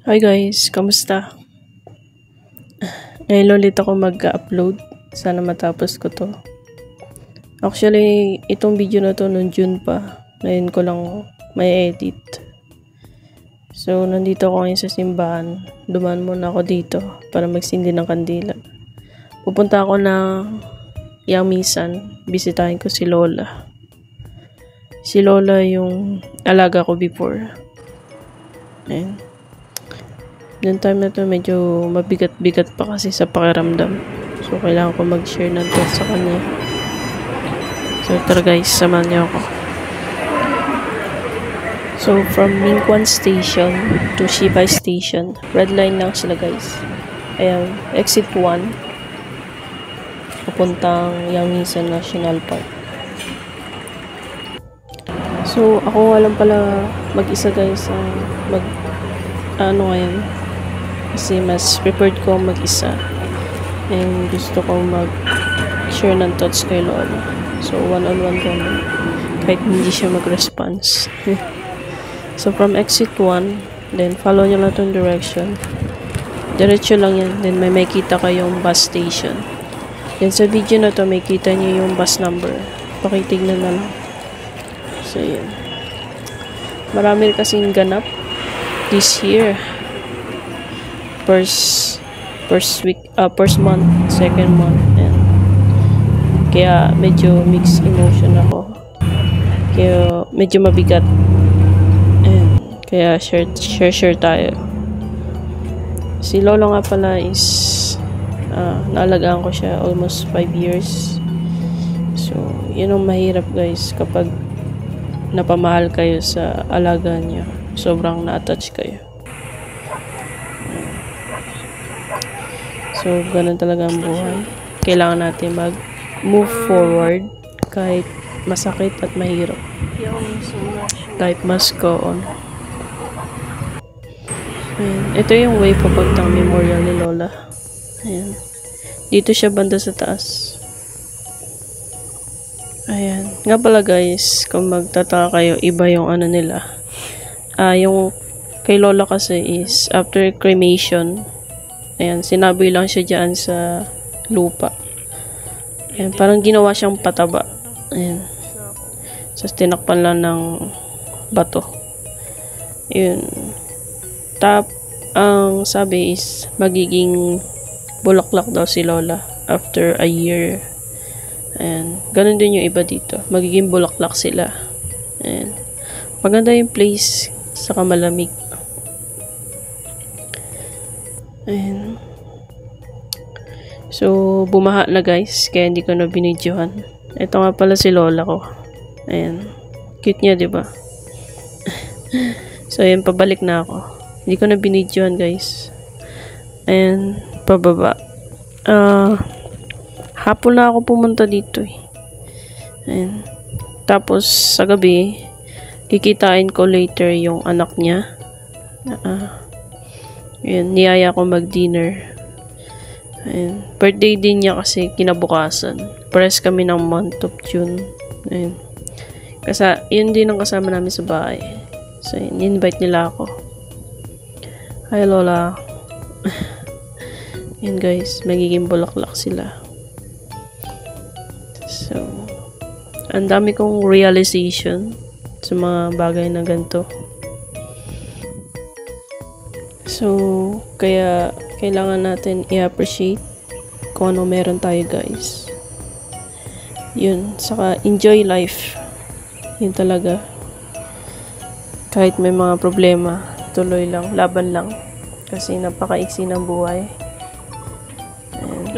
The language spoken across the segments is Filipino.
Hi guys, kamusta? Ngayon ulit ako mag-upload. Sana matapos ko to. Actually, itong video na to noong June pa. Ngayon ko lang may edit. So, nandito ako ngayon sa simbahan. Dumaan muna ako dito para magsindi ng kandila. Pupunta ako ng Yamisan. Bisitahin ko si Lola. Si Lola yung alaga ko before. Ayan. Noong time na to medyo mabigat-bigat pa kasi sa pakiramdam. So kailangan ko mag-share ng thoughts sa kanya. So tara guys, samahan niyo ako. So from Ningguan Station to Shibai Station, red line lang sila guys. Ayan, exit 1. Papuntang Yangmisan National Park. So ako alam pala mag-isa guys ngayon. Kasi mas prepared ko mag-isa. And gusto ko mag-share ng thoughts kay Lola. So, one-on-one kami. Kahit hindi siya mag-response. So, from exit 1, then follow nyo lang itong direction. Diretso lang yan. Then, may makita kayong bus station. Then, sa video na to, may kita nyo yung bus number. Pakitignan na lang. So, yun. Marami kasing ganap this year. First month, second month, and kaya medyo mixed emotion ako. Kaya medyo mabigat. And kaya share tayo. Si Lolo nga pala is naalagaan ko siya almost 5 years. So, yun ang mahirap guys kapag napamahal kayo sa alaga niya. Sobrang na-attach kayo. So, ganun talaga ang buhay. Kailangan natin mag-move forward kahit masakit at mahirap. Life must go on. Ayan. Ito yung way papuntang memorial ni Lola. Ayan. Dito siya banda sa taas. Ayan. Nga pala guys, kung magtataka kayo, iba yung ano nila. Yung kay Lola kasi is after cremation, ayan, sinaboy lang siya dyan sa lupa. Ayan, parang ginawa siyang pataba. Ayan. So, tinakpan lang ng bato. Ayan. Ang sabi is, magiging bulaklak daw si Lola after a year. Ayan. Ganun din yung iba dito. Magiging bulaklak sila. Ayan. Maganda yung place, saka malamig. Ayan. So, bumaha na guys. Kaya hindi ko na binidyohan. Ito nga pala si Lola ko. Ayan. Cute niya, diba? So, ayan. Pabalik na ako. Hindi ko na binidyohan guys. Ayan. Pababa. Hapon na ako pumunta dito eh. Ayan. Tapos, sa gabi, kikitain ko later yung anak niya. Ayan, niyaya ko mag-dinner. Ayan. Birthday din niya kasi kinabukasan. Pares kami ng month of June. Ayan. Kasi yun din ang kasama namin sa bahay. So, invite nila ako. Hi Lola. Ayan guys, magiging bulaklak sila. So, ang dami kong realization sa mga bagay na ganito. So, kaya kailangan natin i-appreciate kung ano meron tayo guys. Yun, saka enjoy life. Yun talaga. Kahit may mga problema, tuloy lang, laban lang. Kasi napakaiksi ng buhay. And,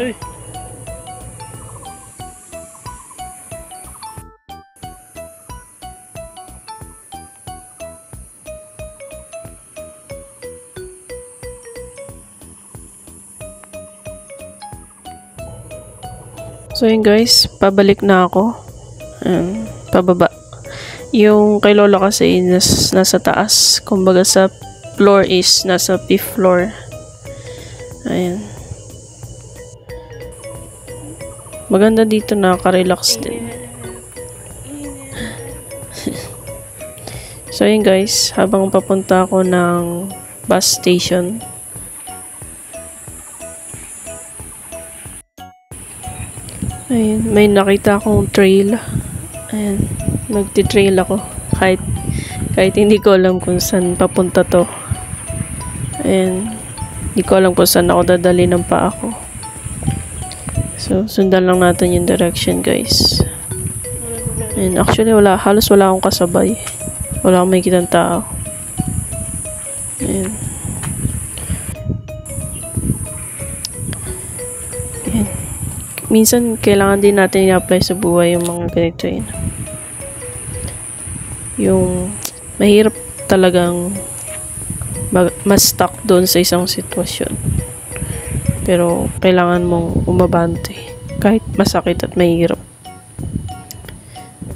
so yun guys, pabalik na ako. Pababa. Yung kay Lola kasi nasa taas. Kumbaga sa floor is nasa 5th floor. Ayan. Maganda dito, nakaka-relax din. So yun guys, habang papunta ako ng bus station. Ayun, may nakita akong trail. Ayan, nagti-trail ako. Kahit hindi ko alam kung saan papunta to. Ayan, hindi ko alam kung saan ako dadali ng paa ko. So, sundan lang natin yung direction, guys. And actually, halos wala akong kasabay. Wala akong makikitang tao. Ayan. Ayan. Minsan, kailangan din natin i-apply sa buhay yung mga ganito yun. Yung mahirap talagang mas-stuck doon sa isang sitwasyon. Pero, kailangan mong umabante. Kahit masakit at mahirap.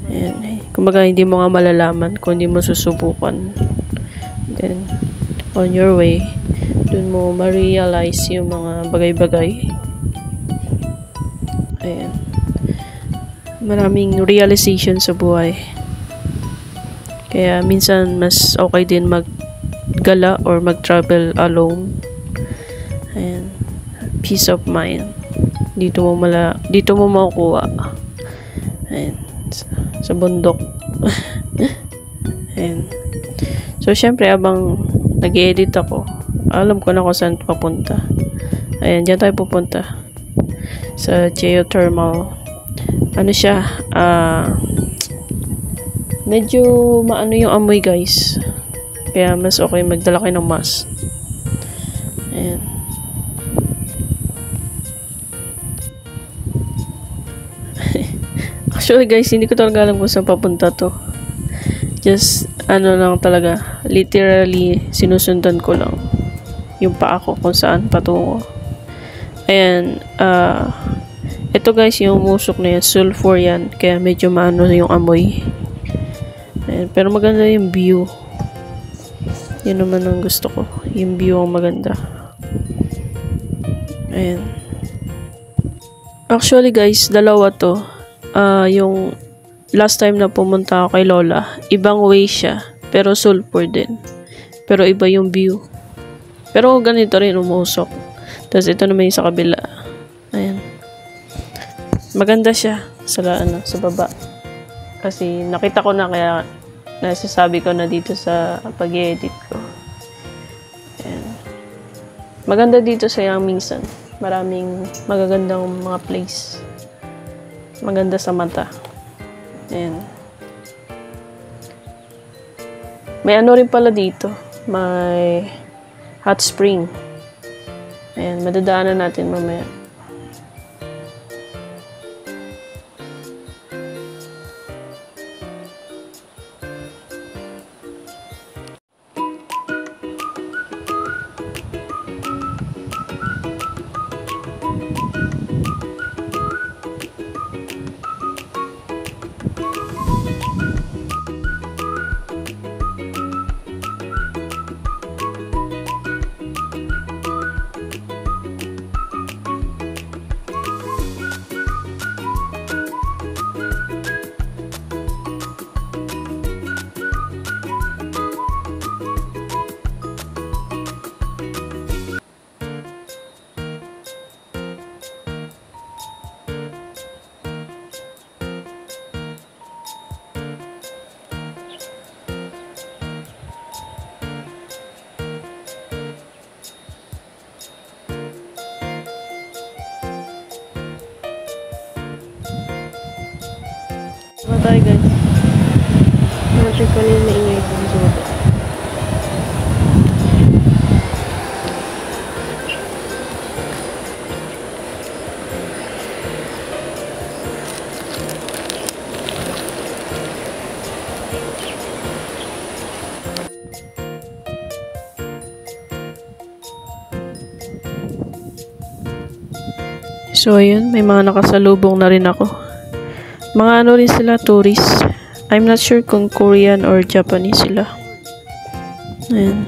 Ayan. Kumbaga, hindi mo nga malalaman kung hindi mo susubukan. Then, on your way, dun mo ma-realize yung mga bagay-bagay. Ayan. Maraming realization sa buhay. Kaya, minsan, mas okay din maggala or mag-travel alone. Ayan. Peace of mind. Dito mo makukuha. Ayan. Sa bundok. Ayan. So, syempre, abang nag-edit ako, alam ko na kung saan papunta. Ayan, dyan tayo pupunta. Sa geothermal. Ano siya? Medyo maano yung amoy, guys. Kaya, mas okay magdala kayo ng mask. Ayan. Actually, guys, hindi ko talaga alam kung saan papunta to. Just, lang talaga, literally, sinusundan ko lang yung paa ko kung saan patungo. Ayan, ito guys, yung musok na yan, sulfur yan, kaya medyo maano yung amoy. Ayan, pero maganda yung view. Yun naman ang gusto ko, yung view ang maganda. Ayan. Actually guys, dalawa to. Yung last time na pumunta ako kay Lola, ibang way siya, pero sulfur din. Pero iba yung view. Pero ganito rin umusok. Tapos ito naman yung sa kabila. Ayan. Maganda siya sa baba. Kasi nakita ko na, kaya nasasabi ko na dito sa pag-edit ko. Ayan. Maganda dito sa Yangmingshan. Maraming magagandang mga place. Maganda sa mata. Ayan. May ano rin pala dito. May hot spring. Ayan, madadaanan natin mamaya. Diba tayo guys? Natin pa rin maingay ko sa baba. So ayun, may mga nakasalubong na rin ako. Mga ano rin sila, tourist. I'm not sure kung Korean or Japanese sila. Ayan.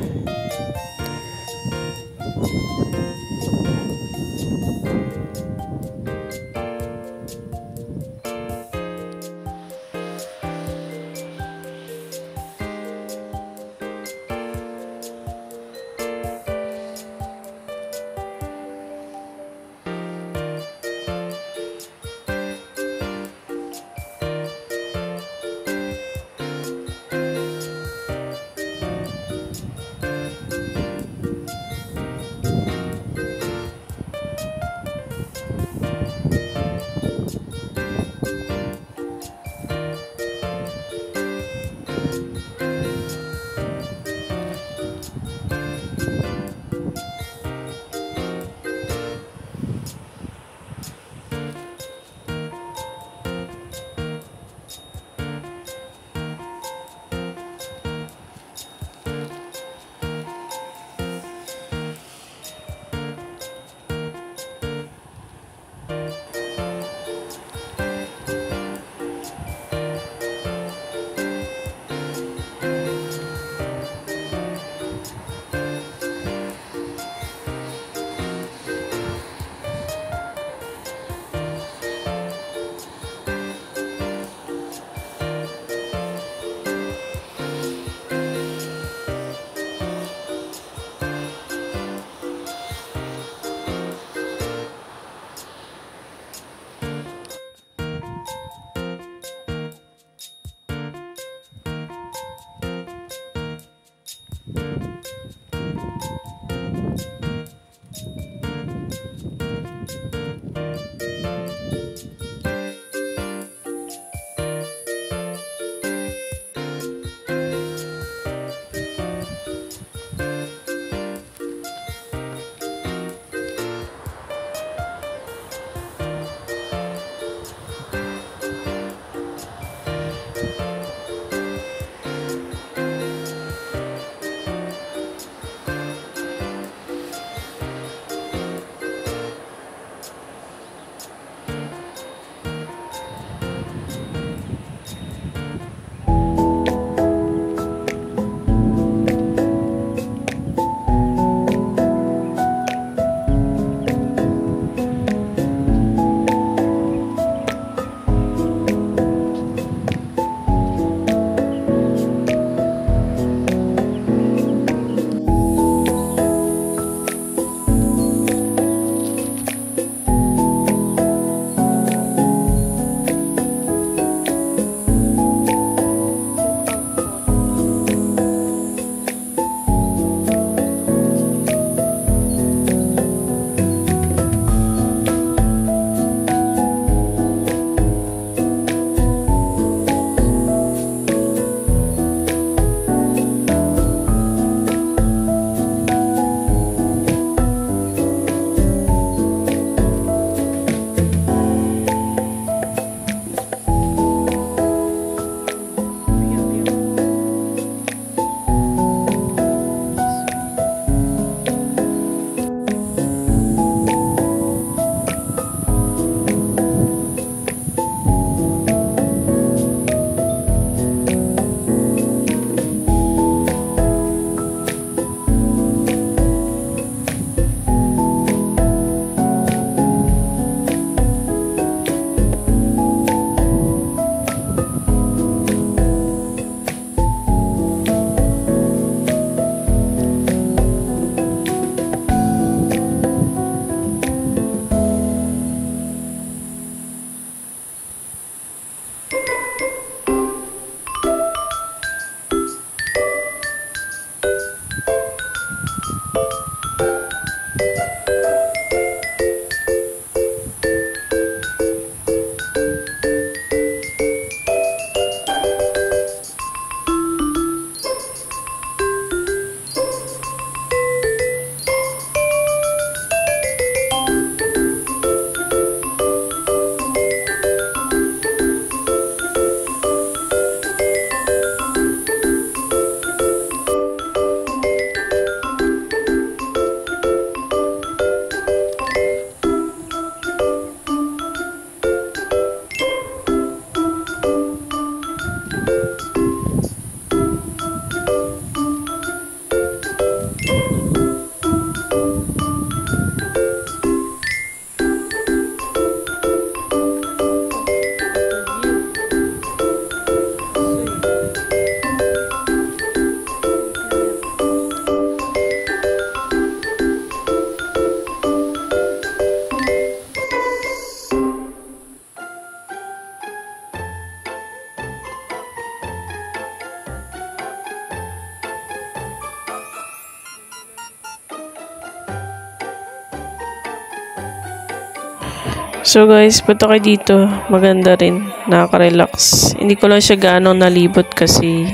So guys, punta kayo dito. Maganda rin. Nakaka-relax. Hindi ko lang siya gaano nalibot kasi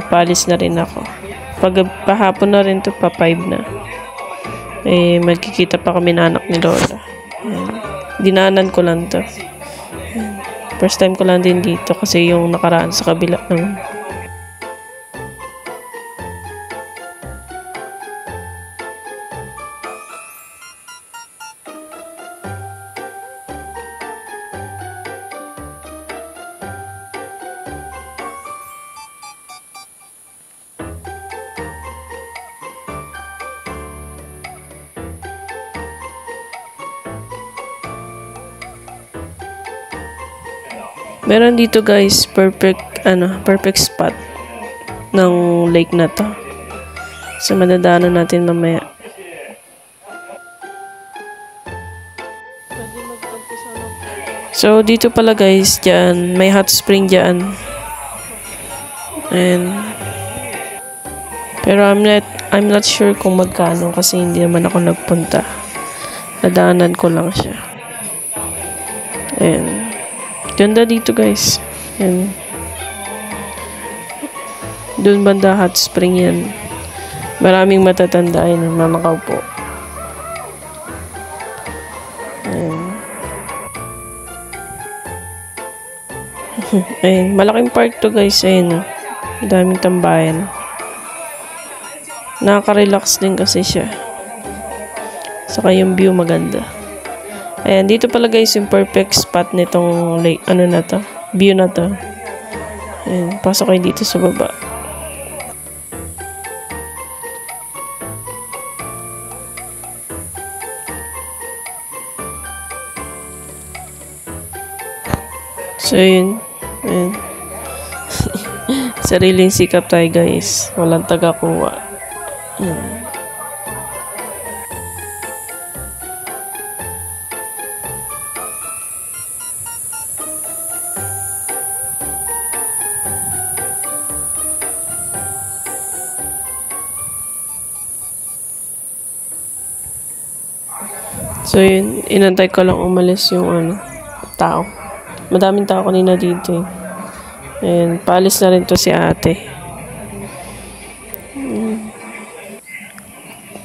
paalis na rin ako. Pag pahapon na rin to, pa 5 na. Eh, magkikita pa kami na anak ni Lola. Dinaanan ko lang to. First time ko lang din dito kasi yung nakaraan sa kabila naman. Meron dito guys, perfect spot ng lake na to. So madadaanan natin mamaya. So dito pala guys, diyan may hot spring diyan. And pero I'm not sure kung magkano kasi hindi naman ako nagpunta. Nadaanan ko lang siya. And ganda dito guys. Yan. Doon banda hot spring yan. Maraming matatanda yun na nakaupo. Ayun. Malaking park to guys. Ayun. Daming tambayan. Nakaka-relax din kasi siya. Saka yung view maganda. Ayan, dito pala guys yung perfect spot nitong lake, na to, view na to. Ayan, pasok kayo dito sa baba. So, yun. Ayan. Sariling sikap tayo guys. Walang taga-kuha. Ayan. So yun, inantay ko lang umalis yung tao. Madaming tao kanina dito eh. And paalis na rin to si ate.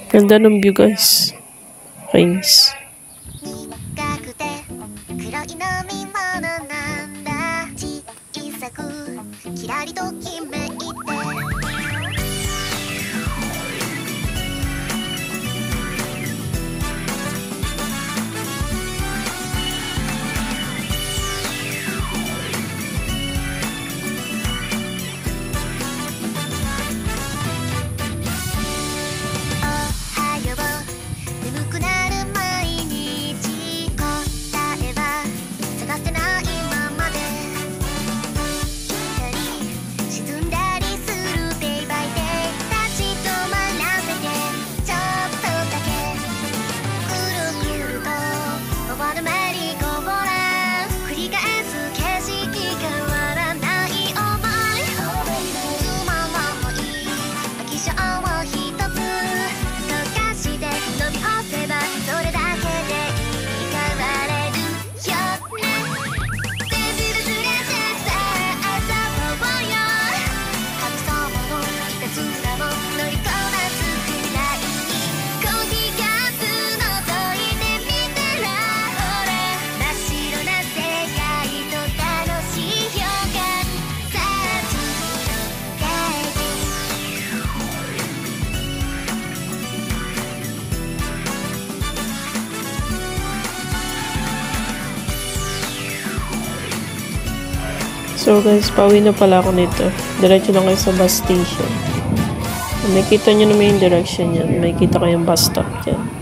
Ganda ng view guys. Rains. So guys, pauwi na pala ako nito. Diretso lang kayo sa bus station. Makikita nyo naman yung direction yan. Makikita kayong bus stop dyan.